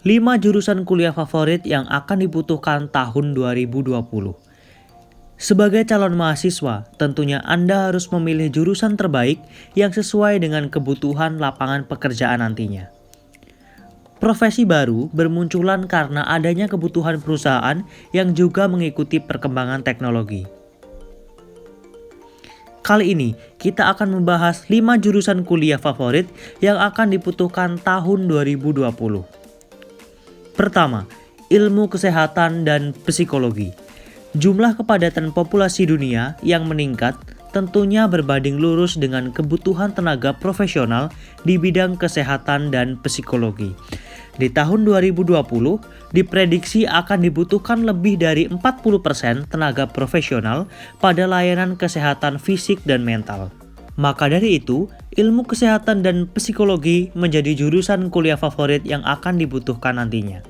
5 jurusan kuliah favorit yang akan dibutuhkan tahun 2020. Sebagai calon mahasiswa, tentunya Anda harus memilih jurusan terbaik yang sesuai dengan kebutuhan lapangan pekerjaan nantinya. Profesi baru bermunculan karena adanya kebutuhan perusahaan yang juga mengikuti perkembangan teknologi. Kali ini, kita akan membahas 5 jurusan kuliah favorit yang akan dibutuhkan tahun 2020. Pertama, ilmu kesehatan dan psikologi. Jumlah kepadatan populasi dunia yang meningkat tentunya berbanding lurus dengan kebutuhan tenaga profesional di bidang kesehatan dan psikologi. Di tahun 2020, diprediksi akan dibutuhkan lebih dari 40% tenaga profesional pada layanan kesehatan fisik dan mental. Maka dari itu, ilmu kesehatan dan psikologi menjadi jurusan kuliah favorit yang akan dibutuhkan nantinya.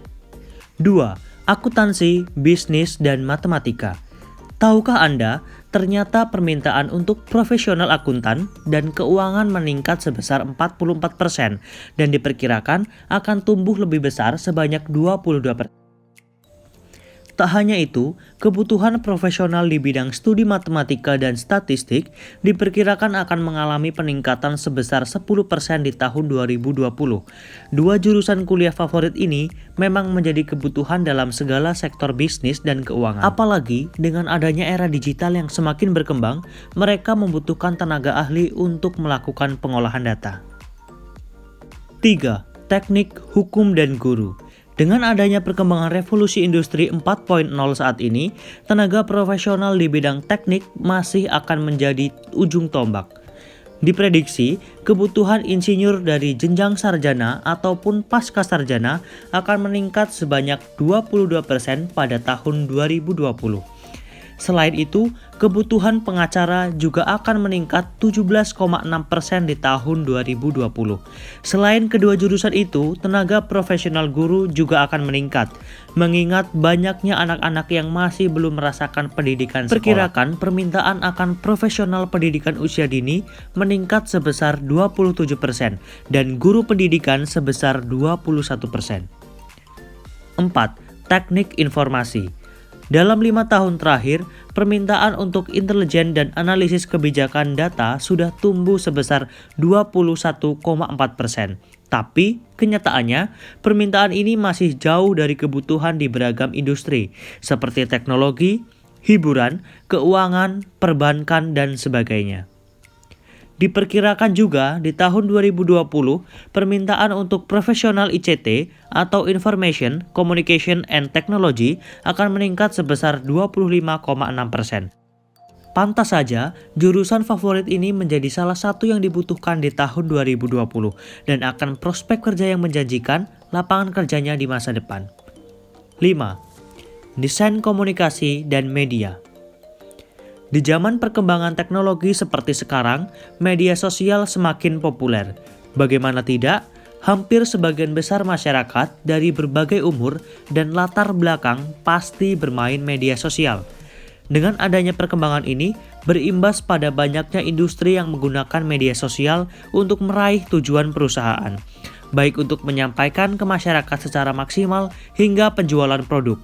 2. Akuntansi, bisnis, dan matematika. Tahukah Anda, ternyata permintaan untuk profesional akuntan dan keuangan meningkat sebesar 44% dan diperkirakan akan tumbuh lebih besar sebanyak 22%. Tak hanya itu, kebutuhan profesional di bidang studi matematika dan statistik diperkirakan akan mengalami peningkatan sebesar 10% di tahun 2020. Dua jurusan kuliah favorit ini memang menjadi kebutuhan dalam segala sektor bisnis dan keuangan. Apalagi dengan adanya era digital yang semakin berkembang, mereka membutuhkan tenaga ahli untuk melakukan pengolahan data. 3. Teknik, hukum, dan guru. Dengan adanya perkembangan revolusi industri 4.0 saat ini, tenaga profesional di bidang teknik masih akan menjadi ujung tombak. Diprediksi, kebutuhan insinyur dari jenjang sarjana ataupun pasca sarjana akan meningkat sebanyak 22% pada tahun 2020. Selain itu, kebutuhan pengacara juga akan meningkat 17,6% di tahun 2020. Selain kedua jurusan itu, tenaga profesional guru juga akan meningkat, mengingat banyaknya anak-anak yang masih belum merasakan pendidikan sekolah. Perkirakan permintaan akan profesional pendidikan usia dini meningkat sebesar 27% dan guru pendidikan sebesar 21%. 4. Teknik informasi. Dalam 5 tahun terakhir, permintaan untuk intelijen dan analisis kebijakan data sudah tumbuh sebesar 21,4%. Tapi, kenyataannya, permintaan ini masih jauh dari kebutuhan di beragam industri, seperti teknologi, hiburan, keuangan, perbankan, dan sebagainya. Diperkirakan juga di tahun 2020, permintaan untuk profesional ICT atau Information, Communication, and Technology akan meningkat sebesar 25,6%. Pantas saja, jurusan favorit ini menjadi salah satu yang dibutuhkan di tahun 2020 dan akan prospek kerja yang menjanjikan lapangan kerjanya di masa depan. 5. Desain komunikasi dan media. Di zaman perkembangan teknologi seperti sekarang, media sosial semakin populer. Bagaimana tidak, hampir sebagian besar masyarakat dari berbagai umur dan latar belakang pasti bermain media sosial. Dengan adanya perkembangan ini, berimbas pada banyaknya industri yang menggunakan media sosial untuk meraih tujuan perusahaan, baik untuk menyampaikan ke masyarakat secara maksimal hingga penjualan produk.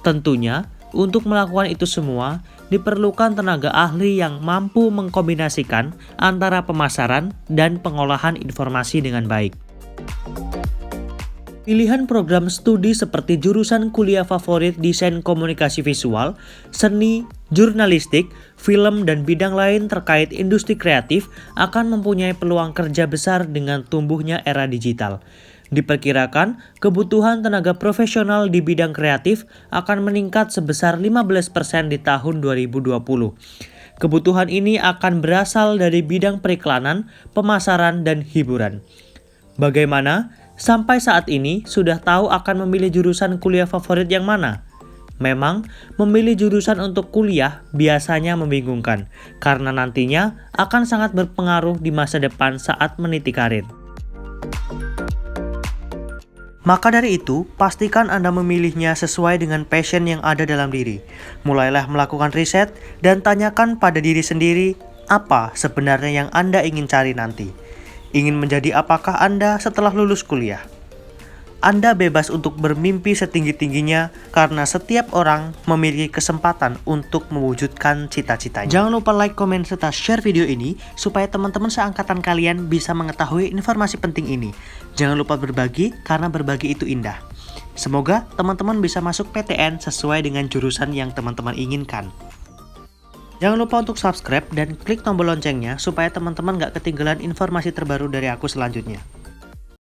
Tentunya, untuk melakukan itu semua, diperlukan tenaga ahli yang mampu mengkombinasikan antara pemasaran dan pengolahan informasi dengan baik. Pilihan program studi seperti jurusan kuliah favorit desain komunikasi visual, seni, jurnalistik, film, dan bidang lain terkait industri kreatif akan mempunyai peluang kerja besar dengan tumbuhnya era digital. Diperkirakan, kebutuhan tenaga profesional di bidang kreatif akan meningkat sebesar 15% di tahun 2020. Kebutuhan ini akan berasal dari bidang periklanan, pemasaran, dan hiburan. Bagaimana? Sampai saat ini sudah tahu akan memilih jurusan kuliah favorit yang mana? Memang, memilih jurusan untuk kuliah biasanya membingungkan, karena nantinya akan sangat berpengaruh di masa depan saat meniti karir. Maka dari itu, pastikan Anda memilihnya sesuai dengan passion yang ada dalam diri. Mulailah melakukan riset dan tanyakan pada diri sendiri apa sebenarnya yang Anda ingin cari nanti. Ingin menjadi apakah Anda setelah lulus kuliah? Anda bebas untuk bermimpi setinggi-tingginya karena setiap orang memiliki kesempatan untuk mewujudkan cita-citanya. Jangan lupa like, komen, serta share video ini supaya teman-teman seangkatan kalian bisa mengetahui informasi penting ini. Jangan lupa berbagi karena berbagi itu indah. Semoga teman-teman bisa masuk PTN sesuai dengan jurusan yang teman-teman inginkan. Jangan lupa untuk subscribe dan klik tombol loncengnya supaya teman-teman gak ketinggalan informasi terbaru dari aku selanjutnya.